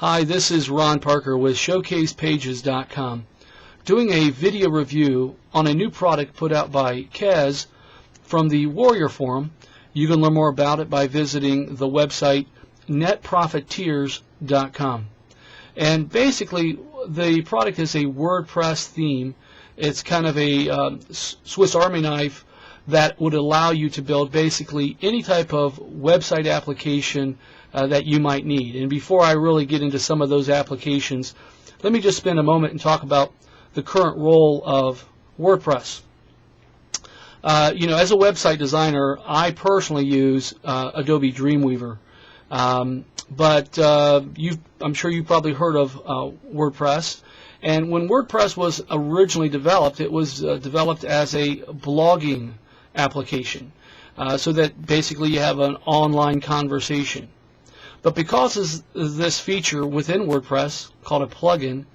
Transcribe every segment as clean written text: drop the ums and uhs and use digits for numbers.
Hi, this is Ron Parker with ShowcasePages.com doing a video review on a new product put out by Kez from the Warrior Forum. You can learn more about it by visiting the website netprofiteers.com. And basically, the product is a WordPress theme. It's kind of a Swiss Army knife that would allow you to build basically any type of website application that you might need. And before I really get into some of those applications, let me just spend a moment and talk about the current role of WordPress. As a website designer, I personally use Adobe Dreamweaver. But I'm sure you've probably heard of WordPress. And when WordPress was originally developed, it was developed as a blogging application, so that basically you have an online conversation. But because of this feature within WordPress, called a plugin,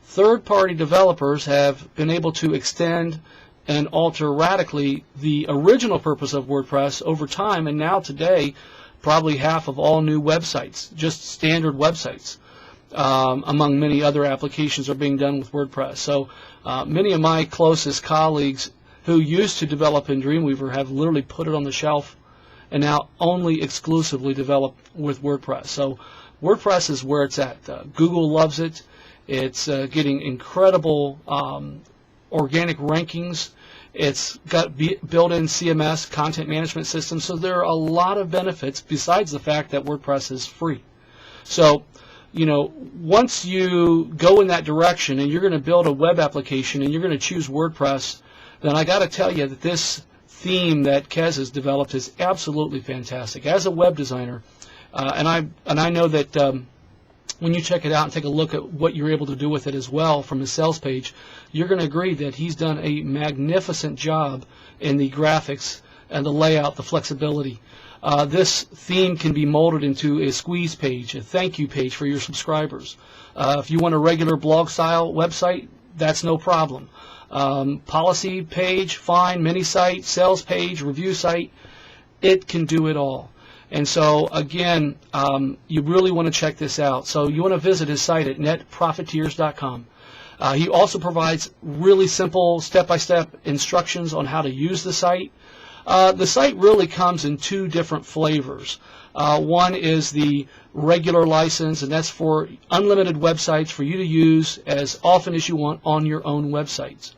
third-party developers have been able to extend and alter radically the original purpose of WordPress over time, and now today, probably half of all new websites, just standard websites, among many other applications, are being done with WordPress. So many of my closest colleagues who used to develop in Dreamweaver have literally put it on the shelf and now only exclusively develop with WordPress. So WordPress is where it's at. Google loves it. It's getting incredible organic rankings. It's got built-in CMS, content management system, so there are a lot of benefits besides the fact that WordPress is free. So, once you go in that direction and you're going to build a web application and you're going to choose WordPress, then I got to tell you that this theme that Kez has developed is absolutely fantastic. As a web designer, and I know that when you check it out and take a look at what you're able to do with it as well from the sales page, you're going to agree that he's done a magnificent job in the graphics and the layout, the flexibility. This theme can be molded into a squeeze page, a thank you page for your subscribers. If you want a regular blog style website, that's no problem. Policy page, fine. Minisite, sales page, review site, it can do it all. And so, again, you really want to check this out. So you want to visit his site at netprofiteers.com. He also provides really simple step-by-step instructions on how to use the site. The site really comes in two different flavors. One is the regular license, and that's for unlimited websites for you to use as often as you want on your own websites.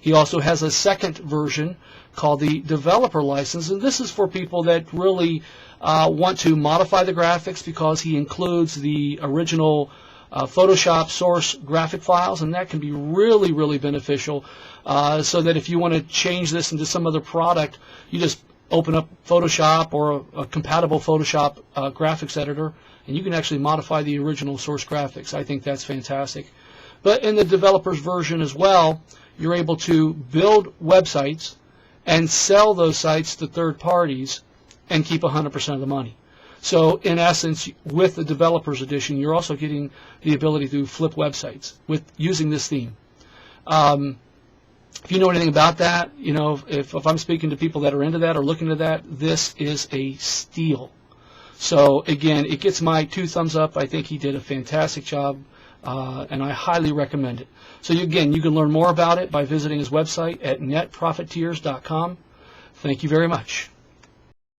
He also has a second version called the developer license, and this is for people that really want to modify the graphics, because he includes the original Photoshop source graphic files, and that can be really, really beneficial, so that if you want to change this into some other product, you just open up Photoshop or a compatible Photoshop graphics editor, and you can actually modify the original source graphics. I think that's fantastic. But in the developer's version as well, you're able to build websites and sell those sites to third parties and keep 100% of the money. So in essence, with the developer's edition, you're also getting the ability to flip websites with using this theme. If you know anything about that, if I'm speaking to people that are into that or looking to that, this is a steal. So again, it gets my 2 thumbs up. I think he did a fantastic job, and I highly recommend it. So again, you can learn more about it by visiting his website at netprofiteers.com. Thank you very much.